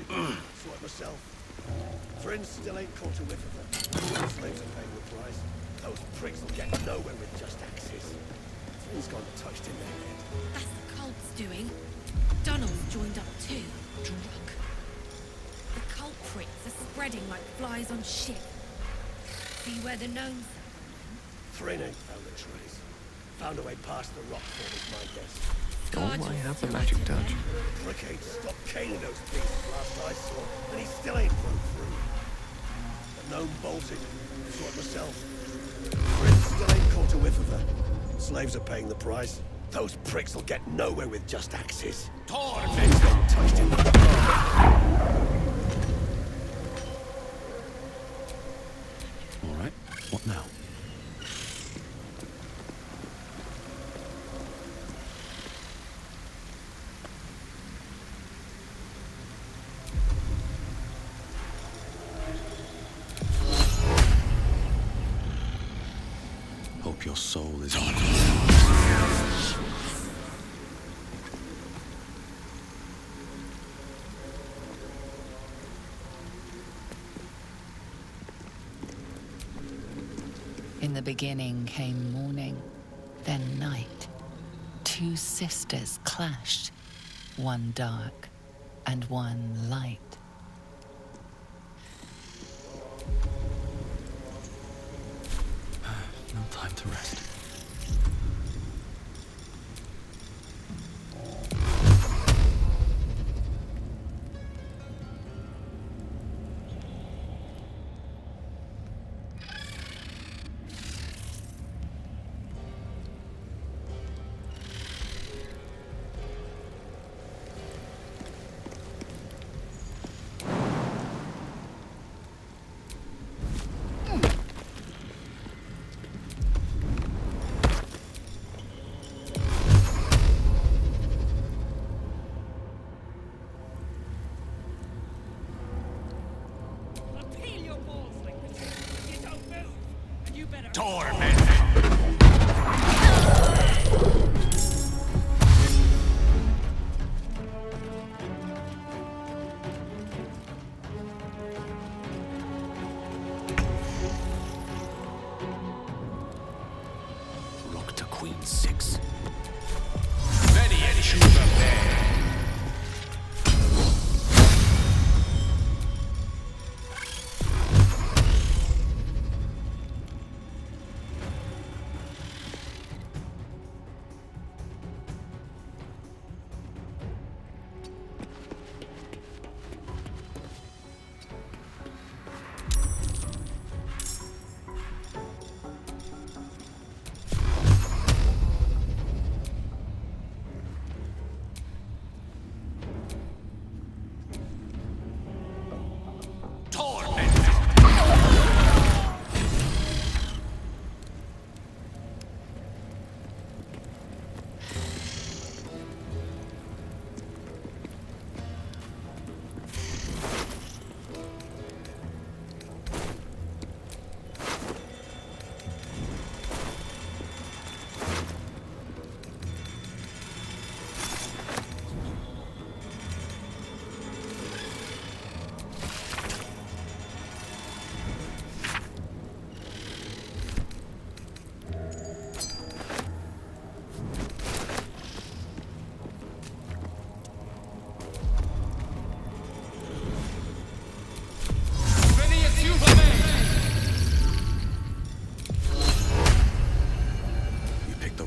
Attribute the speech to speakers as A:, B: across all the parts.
A: Sort myself. Friends still ain't caught a whiff of them. Slaves are paying the price. Those pricks will get nowhere with just axes. Friends got touched in their head.
B: That's the cult's doing. Donald's joined up too. Drunk. The culprits are spreading like flies on shit. See where the gnomes are?
A: Thrin ain't found the trace. Found a way past the rock wall is my guess.
C: Oh, I have the magic touch.
A: Prick ain't stopped caning those beasts last I saw, and he still ain't broke through. The gnome bolted. Sort myself. Friends still ain't caught a whiff of her. Slaves are paying the price. Those pricks will get nowhere with just axes. Friends got touched in the
C: All right, what now? Hope your soul is on.
D: In the beginning came morning, then night. Two sisters clashed, one dark and one light.
C: No time to rest. Rock to Queen 6.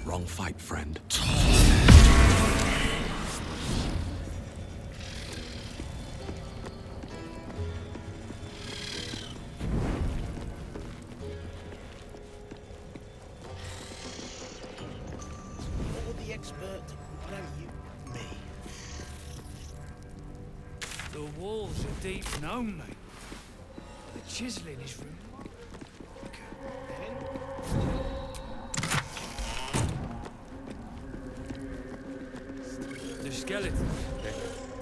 C: Wrong fight, friend.
A: You're the expert. Why don't you? Me.
E: The walls are deep gnome, mate. The chiseling is remarkable. The skeletons.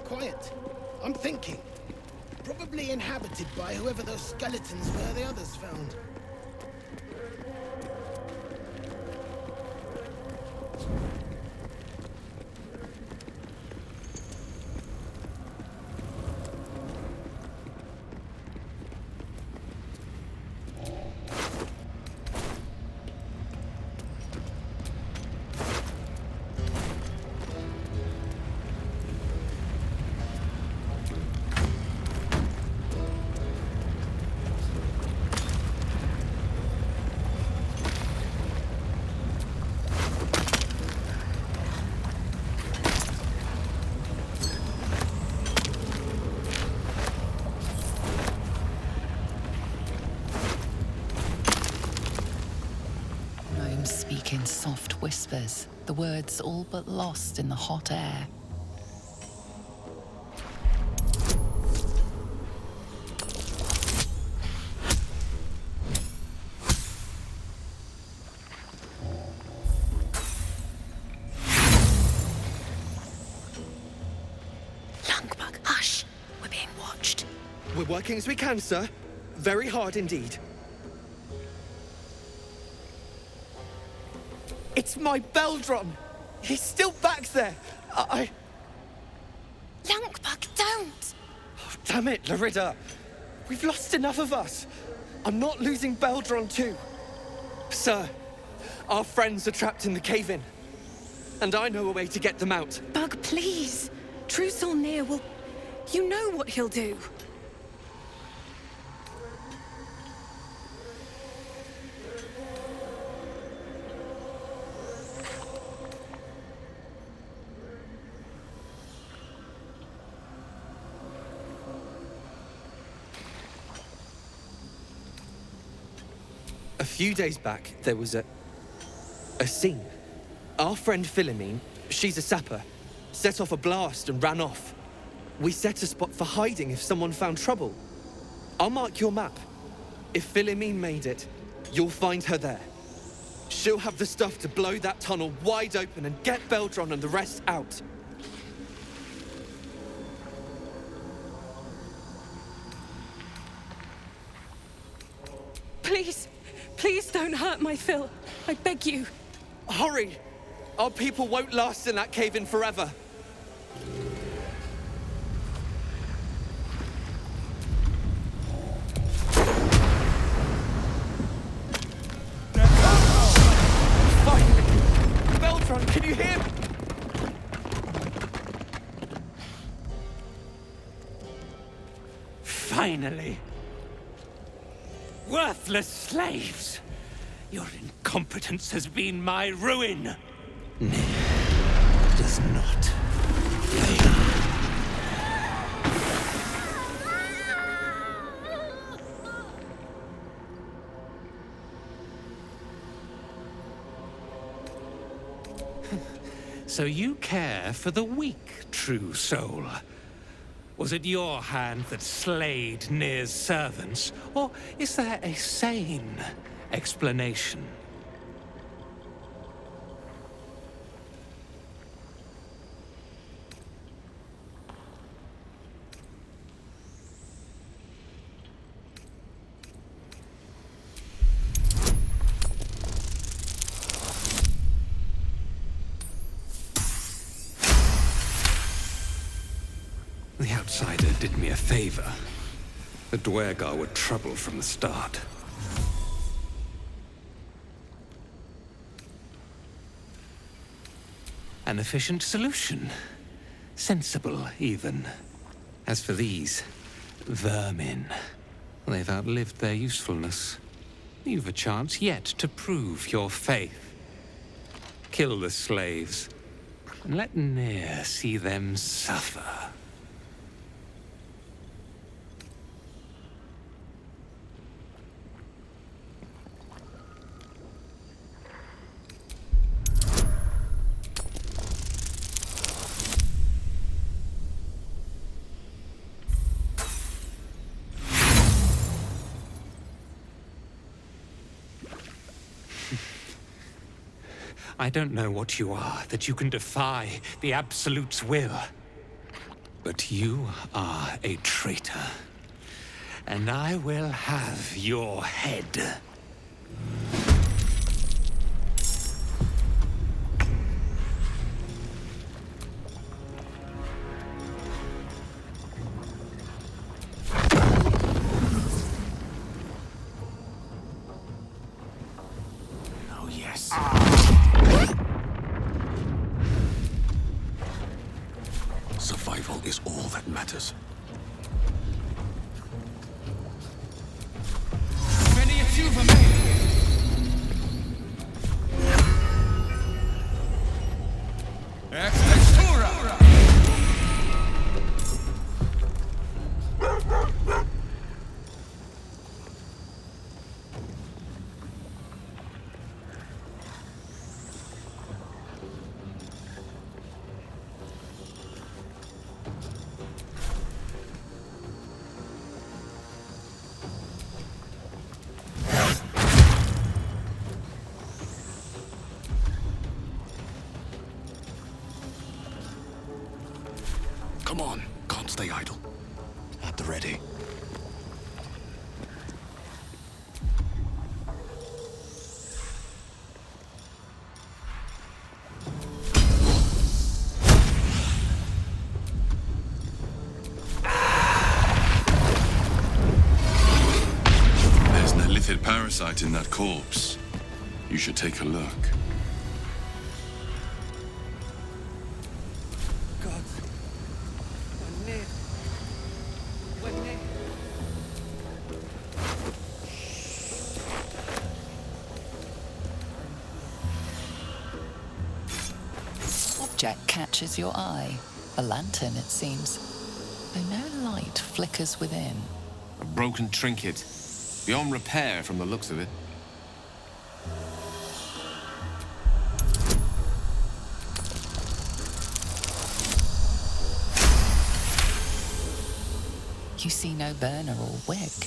A: Quiet. I'm thinking. Probably inhabited by whoever those skeletons were the others found.
D: soft whispers, the words all but lost in the hot air.
F: Lungbug, hush. We're being watched.
G: We're working as we can, sir. Very hard indeed. It's my Beldron! He's still back there!
F: Lungbug, don't!
G: Oh, damn it, Larida! We've lost enough of us! I'm not losing Beldron too! Sir, our friends are trapped in the cave-in. And I know a way to get them out.
F: Bug, please. Trusolnir will... You know what he'll do.
G: A few days back, there was a scene. Our friend Philomene, she's a sapper, set off a blast and ran off. We set a spot for hiding if someone found trouble. I'll mark your map. If Philomene made it, you'll find her there. She'll have the stuff to blow that tunnel wide open and get Beldron and the rest out.
F: Please, please don't hurt my Phil. I beg you.
G: Hurry! Our people won't last in that cave-in forever. Finally! Beldron, can you hear me?
H: Finally! Worthless slaves! Your incompetence has been my ruin! Does not fail. So you care for the weak, true soul? Was it your hand that slayed Nir's servants? Or is there a sane explanation? The outsider did me a favor. The Dwergar were trouble from the start. An efficient solution. Sensible, even. As for these vermin, they've outlived their usefulness. You've a chance yet to prove your faith. Kill the slaves, and let Nir see them suffer. I don't know what you are, that you can defy the Absolute's will. But you are a traitor. And I will have your head.
A: Oh, yes.
C: Survival is all that matters.
E: Many a few remain.
C: Come on, can't stay idle.
A: At the ready.
I: There's an illithid parasite in that corpse. You should take a look.
G: God. We're near. We're near.
D: Object catches your eye. A lantern, it seems. Though no light flickers within.
J: A broken trinket. Beyond repair from the looks of it.
D: You see no burner or wick.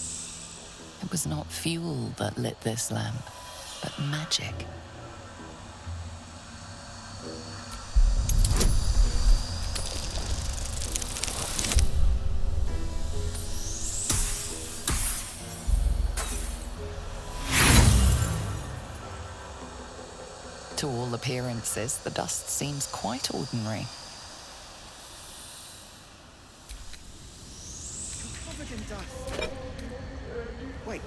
D: It was not fuel that lit this lamp, but magic. To all appearances, the dust seems quite ordinary.
G: Covered in dust. Wait.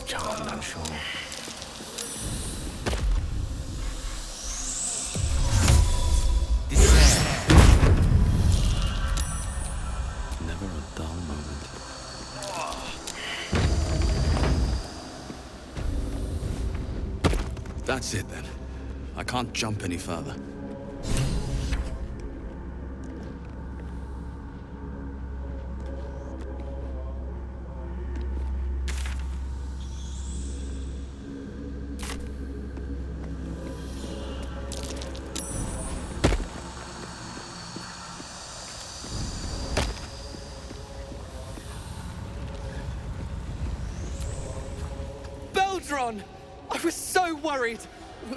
C: Charmed, I'm sure. Never a dull moment. That's it then. I can't jump any further.
G: Baldur'S! I was so worried.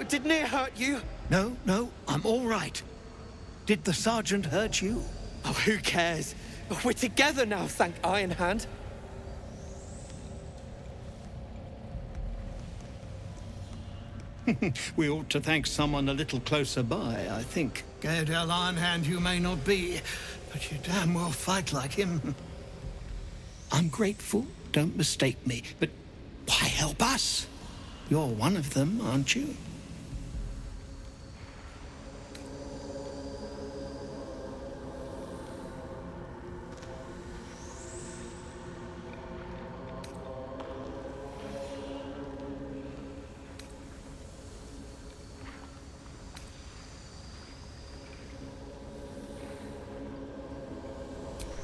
G: Did Near hurt you?
A: No, I'm all right. Did the sergeant hurt you?
G: Oh, who cares? We're together now, thank Iron Hand.
A: We ought to thank someone a little closer by, I think. Gaedel Ironhand you may not be, but you damn well fight like him. I'm grateful, don't mistake me, but why help us? You're one of them, aren't you?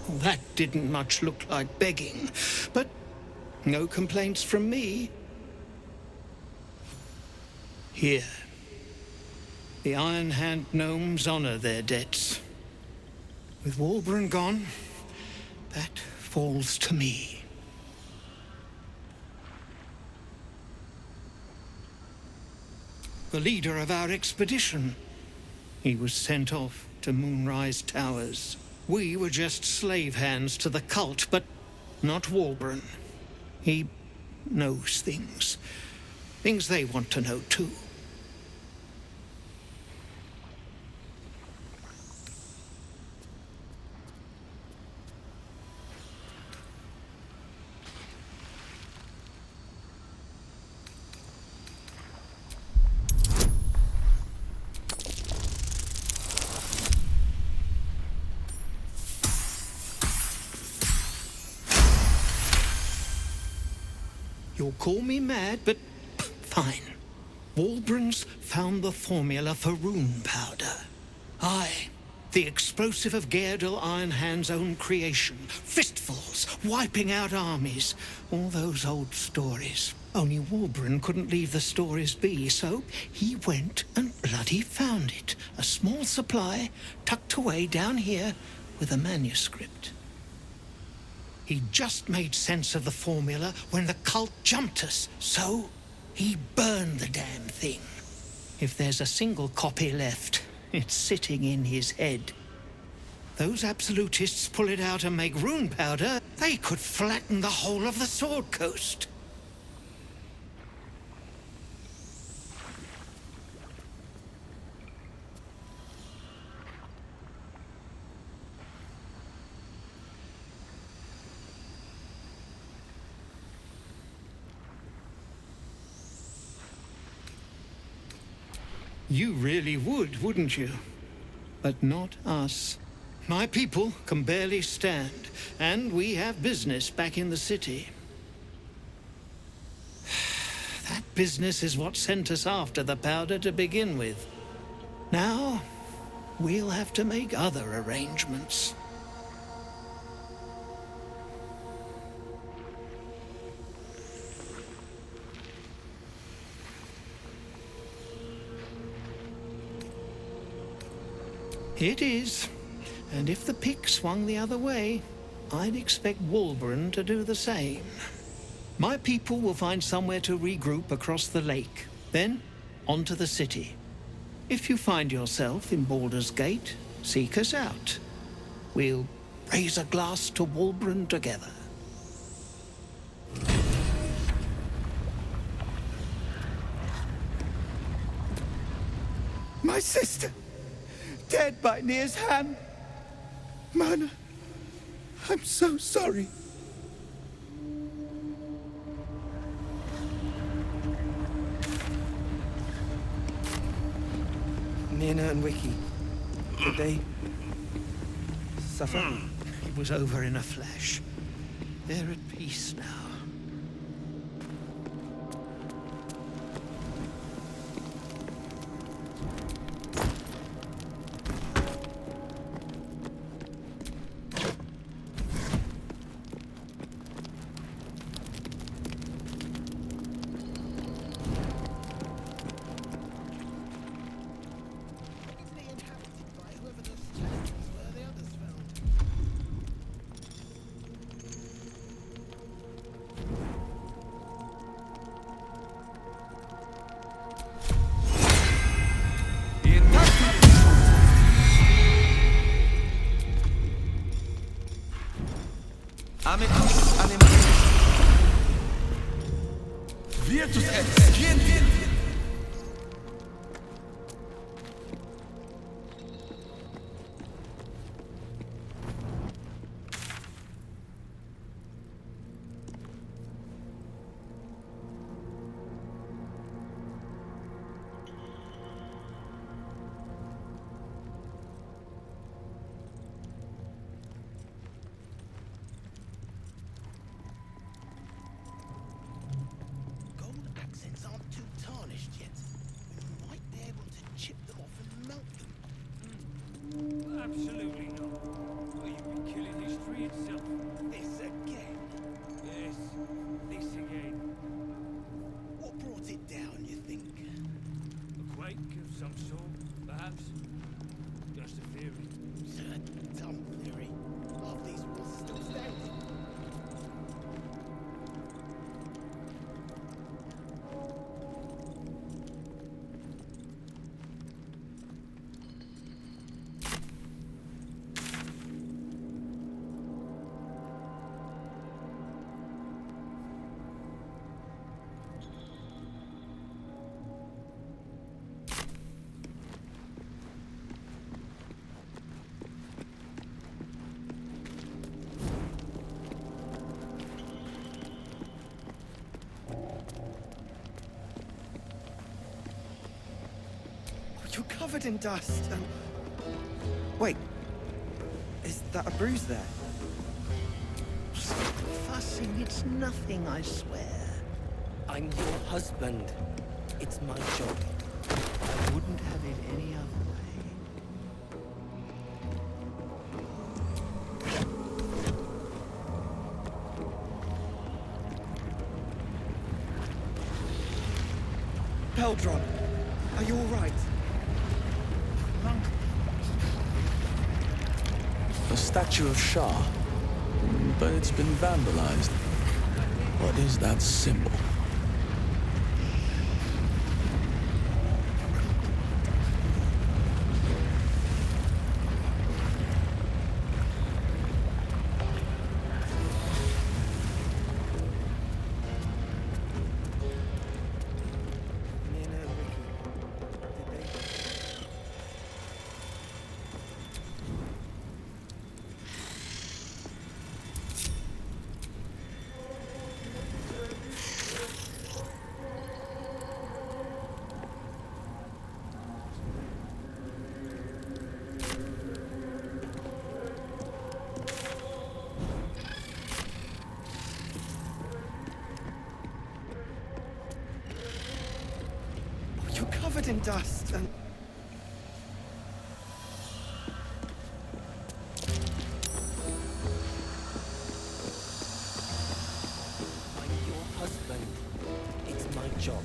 A: Well, that didn't much look like begging, but no complaints from me. Here. The Iron Hand gnomes honor their debts. With Walburn gone, that falls to me. The leader of our expedition. He was sent off to Moonrise Towers. We were just slave hands to the cult, but not Walburn. He knows things. Things they want to know too. You'll call me mad, but fine. Walburn's found the formula for rune powder. Aye, the explosive of Gaedel Ironhand's own creation. Fistfuls, wiping out armies. All those old stories.
K: Only Walburn couldn't leave the stories be, so he went and bloody found it. A small supply tucked away down here with a manuscript. He just made sense of the formula when the cult jumped us, so he burned the damn thing. If there's a single copy left, it's sitting in his head. Those absolutists pull it out and make rune powder, they could flatten the whole of the Sword Coast. You really would, wouldn't you? But not us. My people can barely stand, and we have business back in the city. That business is what sent us after the powder to begin with. Now, we'll have to make other arrangements. It is. And if the pick swung the other way, I'd expect Walburn to do the same. My people will find somewhere to regroup across the lake, then onto the city. If you find yourself in Baldur's Gate, seek us out. We'll raise a glass to Walburn together.
L: My sister! Dead by Nir's hand. Mana, I'm so sorry.
G: Nina and Wiki, did they suffer?
K: It was over in a flash. They're at peace now.
L: Virtus et Scientia.
E: Absolutely not. Well, you've been killing history itself.
A: This again?
E: Yes, this again.
A: What brought it down, you think?
E: A quake of some sort, perhaps? Just a theory.
A: Dumb theory. Half these walls are still standing.
G: You're covered in dust. Wait, is that a bruise there?
K: Stop fussing, it's nothing, I swear.
G: I'm your husband. It's my job.
K: I wouldn't have it any other way.
G: Heldron, are you all right?
C: A statue of Shah, but it's been vandalized. What is that symbol?
G: You're covered in dust and...
M: I'm your husband. It's my job.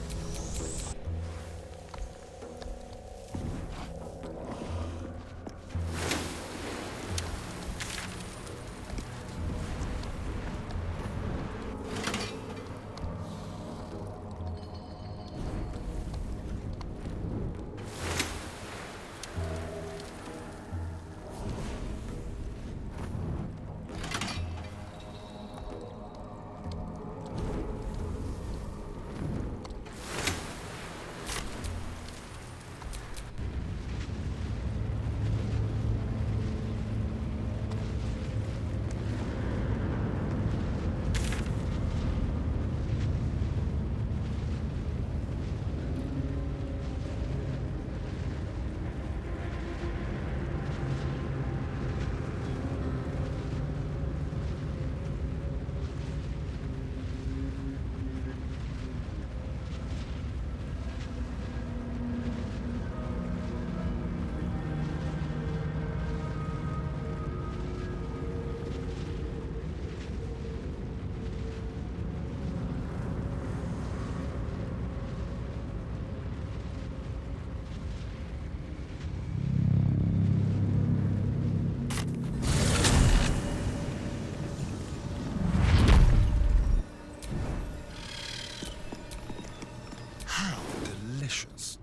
C: Delicious.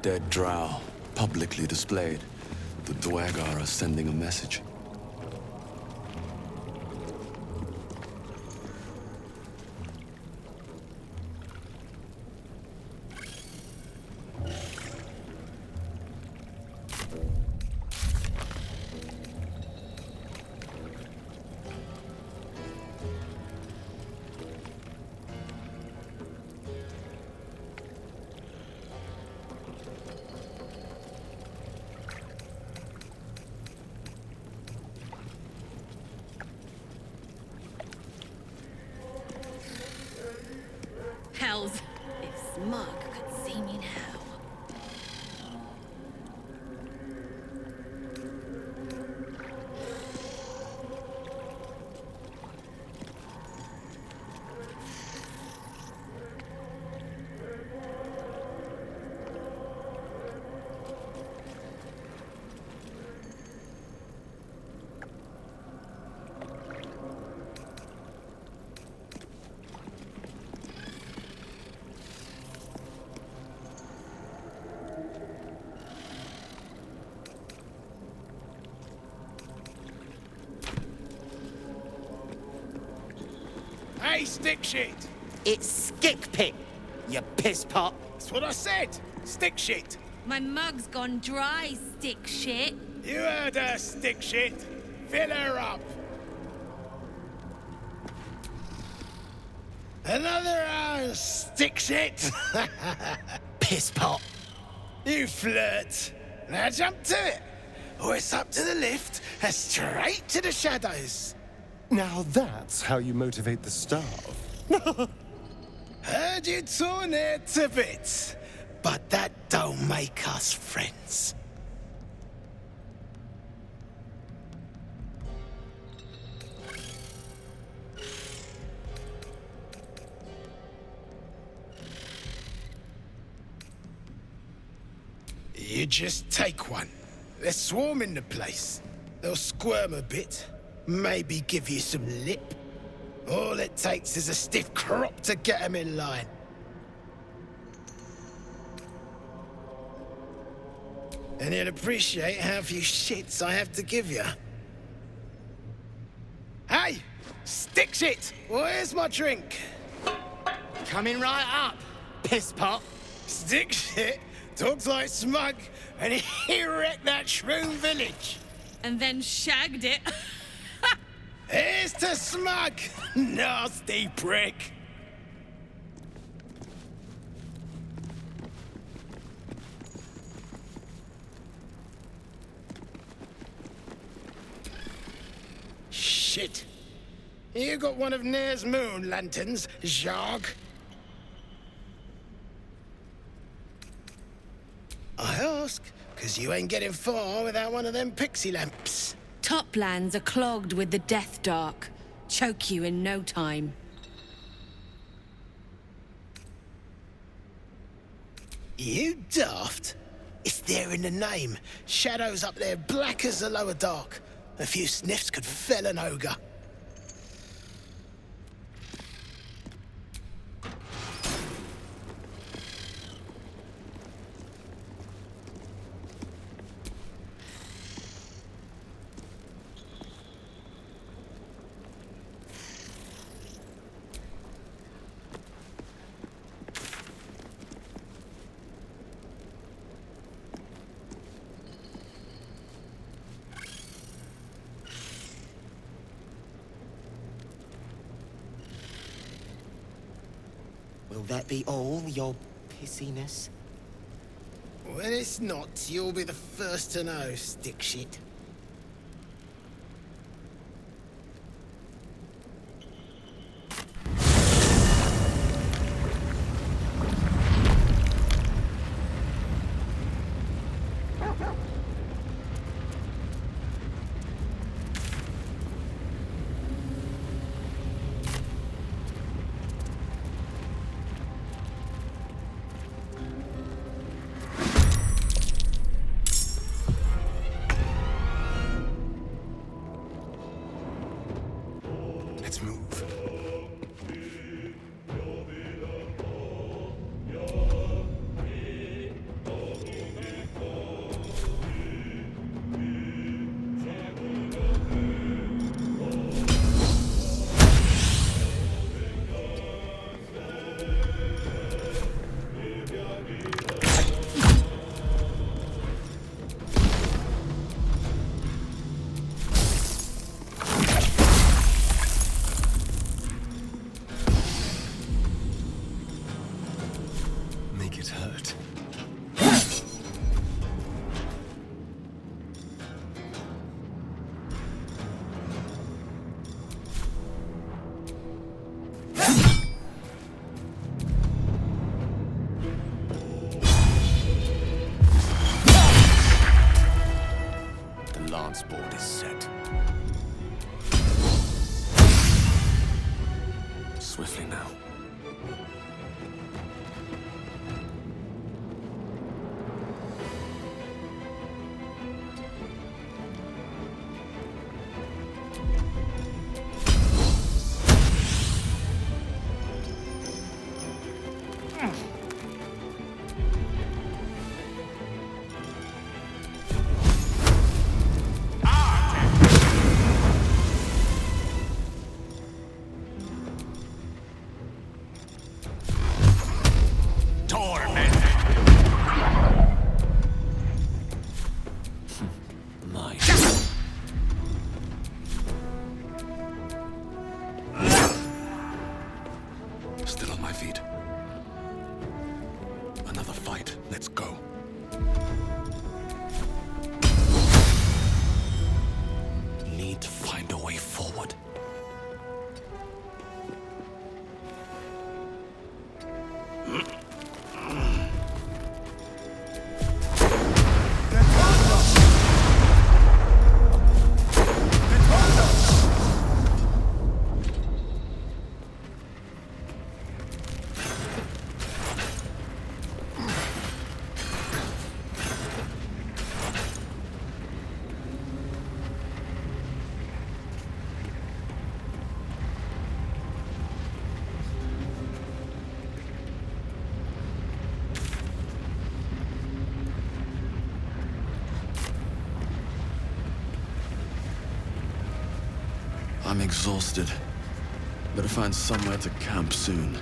C: Dead drow, publicly displayed. The Dwagar are sending a message.
A: Hey, stick shit!
M: It's Skick Pit, you piss pot.
A: That's what I said! Stick shit!
B: My mug's gone dry, stick shit.
A: You heard her, stick shit! Fill her up! Another stick shit!
M: Piss pot.
A: You flirt! Now jump to it! Or it's up to the lift and straight to the shadows!
N: Now that's how you motivate the starve.
A: Heard you torn it to bits, but that don't make us friends. You just take one. They're swarming the place. They'll squirm a bit, maybe give you some lip. All it takes is a stiff crop to get them in line. And you'll appreciate how few shits I have to give you. Hey! Stick shit! Where's my drink?
M: Coming right up, piss pot.
A: Stick shit talks like smug, and he wrecked that shroom village.
B: And then shagged it.
A: Here's to smug, nasty prick. Shit. You got one of Nair's moon lanterns, Jacques? I ask, because you ain't getting far without one of them pixie lamps.
B: Toplands are clogged with the death dark. Choke you in no time.
A: You daft? It's there in the name. Shadows up there black as the lower dark. A few sniffs could fell an ogre.
M: Will that be all, your pissiness?
A: When it's not, you'll be the first to know, stick shit. Let's move.
N: Make it hurt.
L: The lance board is set. Swiftly now. Still on my feet. Another fight. Let's go. Need to find a way forward.
C: I'm exhausted. Better find somewhere to camp soon.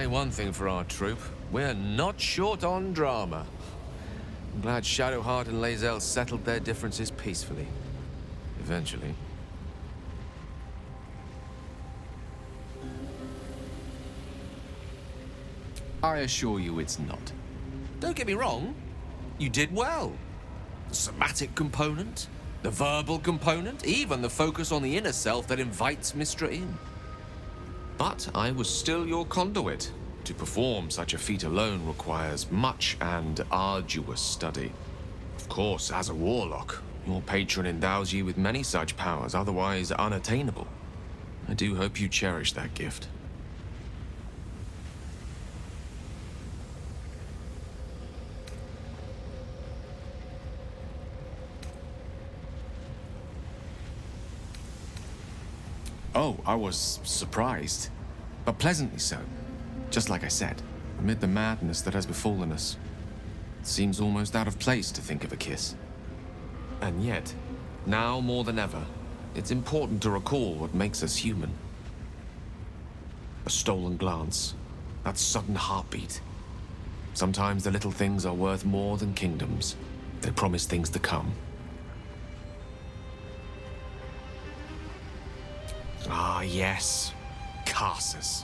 J: say one thing for our troupe. We're not short on drama. I'm glad Shadowheart and Lae'zel settled their differences peacefully. Eventually. I assure you it's not. Don't get me wrong. You did well. The somatic component, the verbal component, even the focus on the inner self that invites Mystra in. But I was still your conduit. To perform such a feat alone requires much and arduous study. Of course, as a warlock, your patron endows you with many such powers, otherwise unattainable. I do hope you cherish that gift. Oh, I was surprised, but pleasantly so. Just like I said, amid the madness that has befallen us, it seems almost out of place to think of a kiss. And yet, now more than ever, it's important to recall what makes us human. A stolen glance, that sudden heartbeat. Sometimes the little things are worth more than kingdoms. They promise things to come. Ah, yes. Karsus.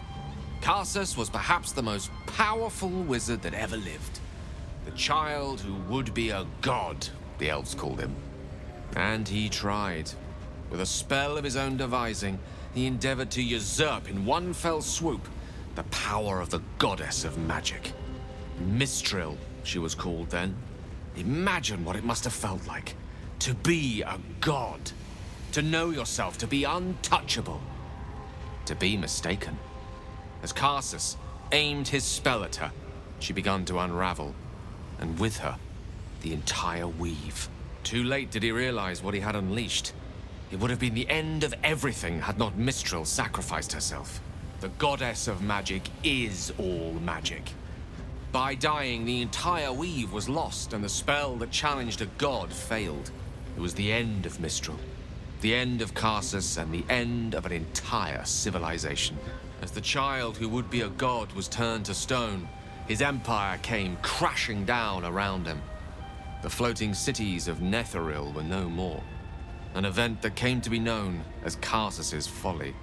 J: Karsus was perhaps the most powerful wizard that ever lived. The child who would be a god, the elves called him. And he tried. With a spell of his own devising, he endeavored to usurp in one fell swoop the power of the goddess of magic. Mistril, she was called then. Imagine what it must have felt like to be a god. To know yourself, to be untouchable, to be mistaken. As Karsus aimed his spell at her, she began to unravel, and with her, the entire weave. Too late did he realize what he had unleashed. It would have been the end of everything had not Mistril sacrificed herself. The goddess of magic is all magic. By dying, the entire weave was lost, and the spell that challenged a god failed. It was the end of Mistril. The end of Karsus and the end of an entire civilization. As the child who would be a god was turned to stone, his empire came crashing down around him. The floating cities of Netheril were no more. An event that came to be known as Karsus's folly.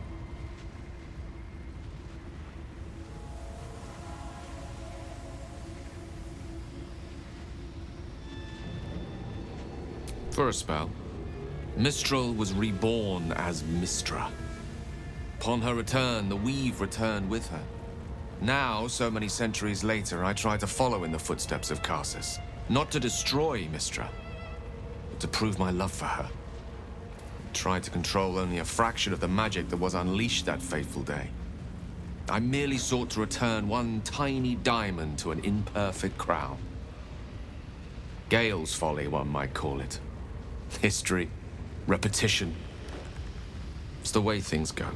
J: For a spell, Mistril was reborn as Mystra. Upon her return, the weave returned with her. Now, so many centuries later, I try to follow in the footsteps of Karsus. Not to destroy Mystra, but to prove my love for her. I tried to control only a fraction of the magic that was unleashed that fateful day. I merely sought to return one tiny diamond to an imperfect crown. Gale's folly, one might call it. History. Repetition. It's the way things go.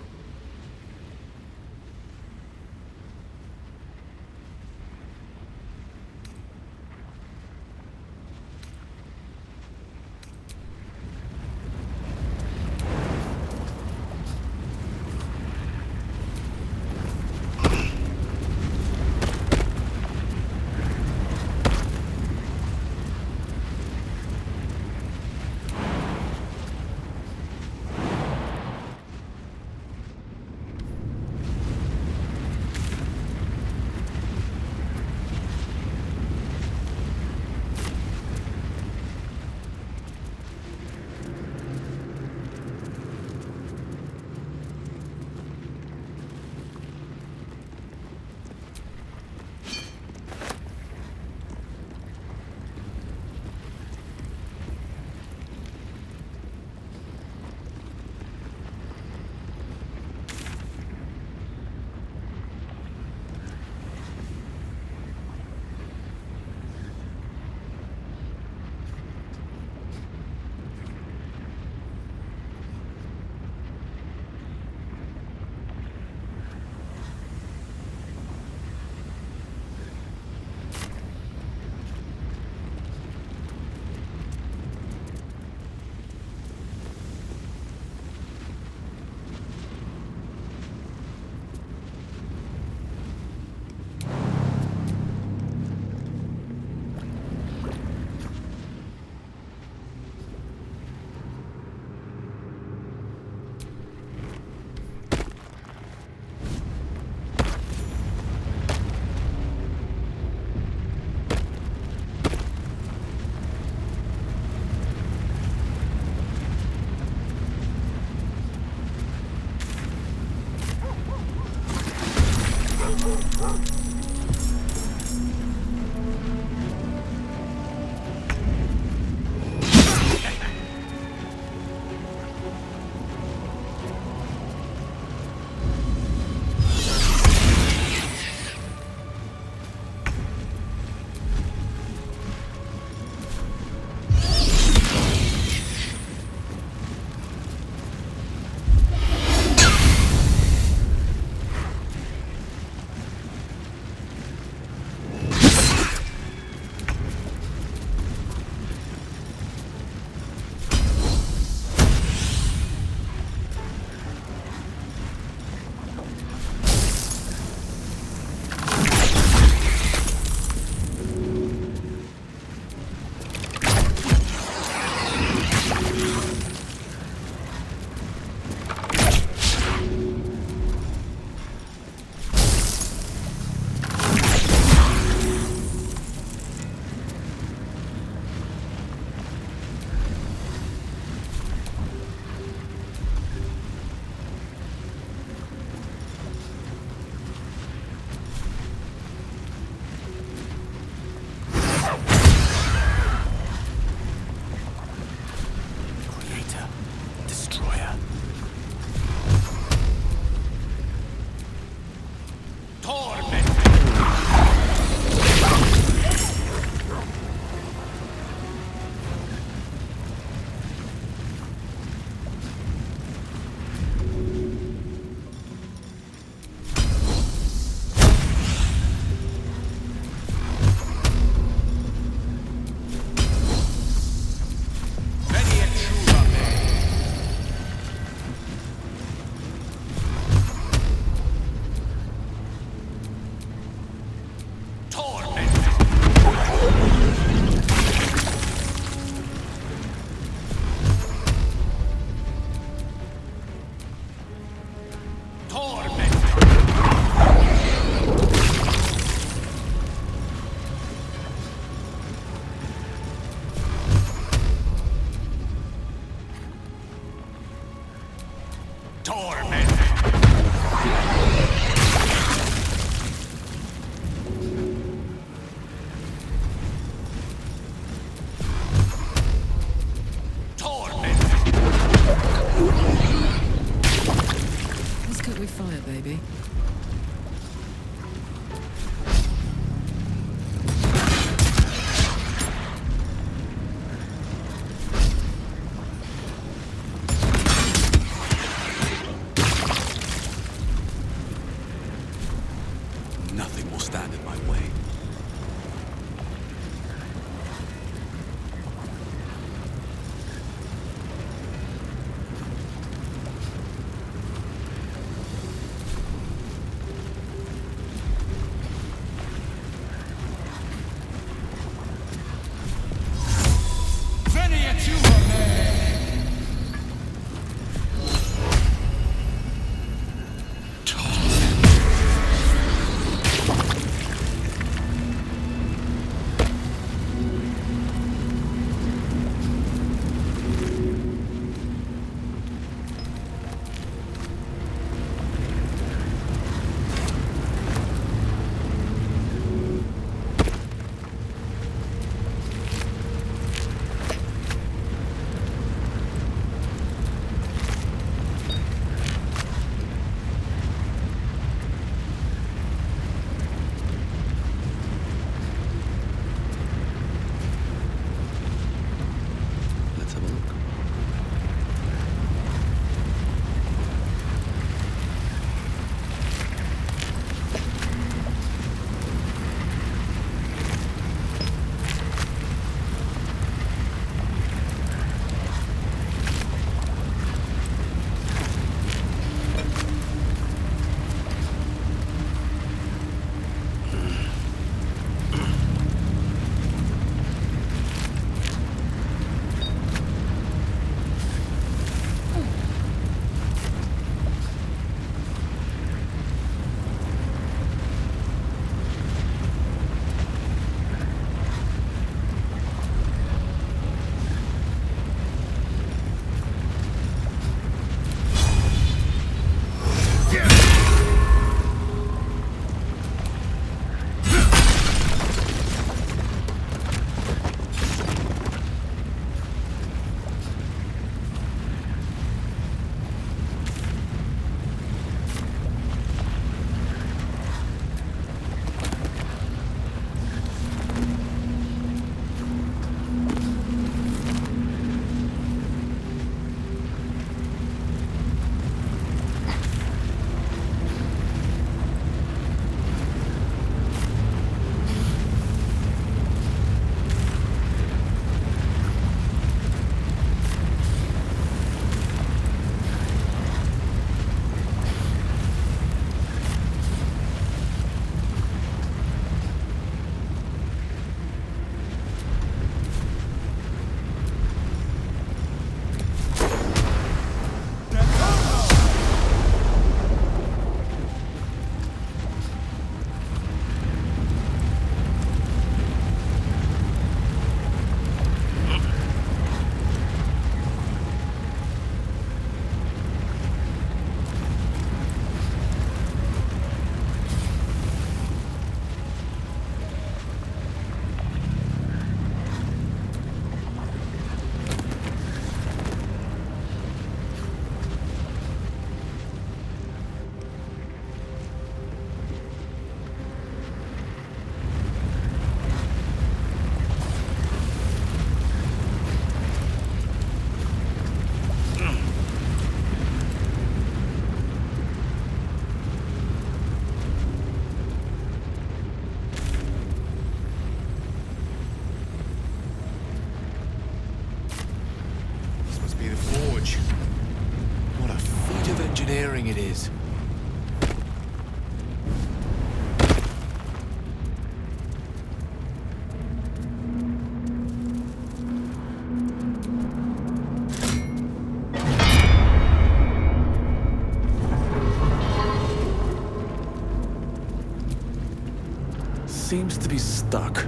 C: Seems to be stuck.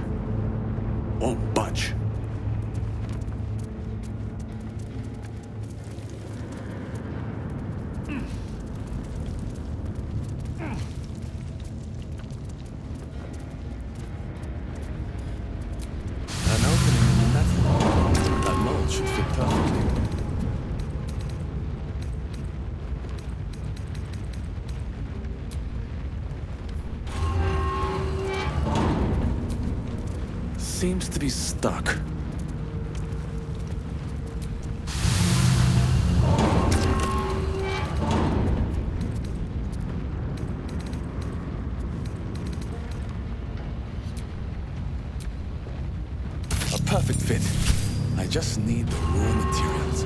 C: Won't budge. An opening in the metal. That mold should fit perfectly. Seems to be stuck. A perfect fit. I just need the raw materials.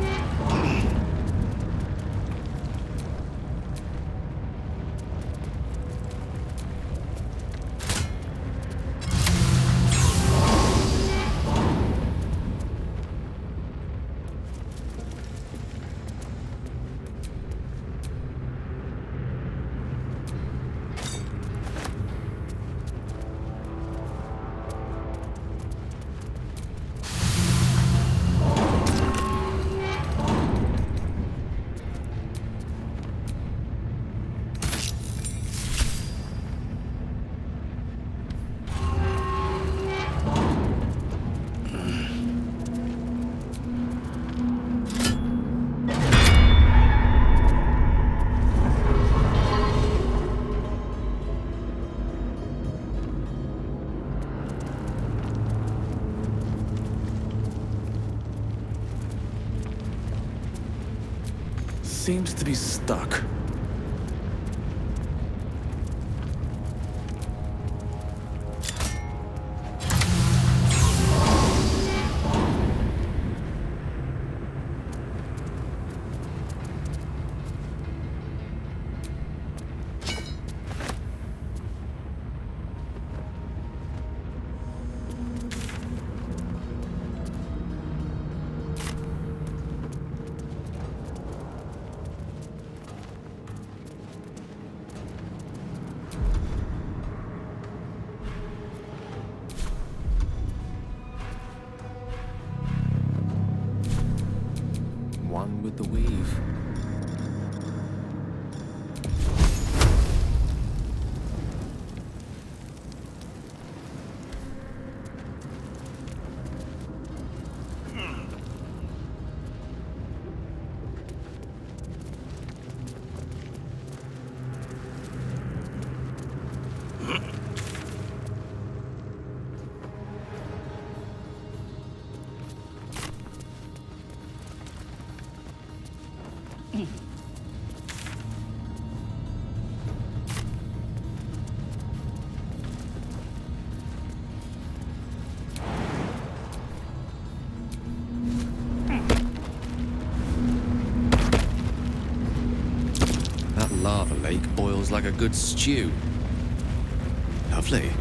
C: Seems to be stuck.
L: One with the weave. That lava lake boils like a good stew. Lovely.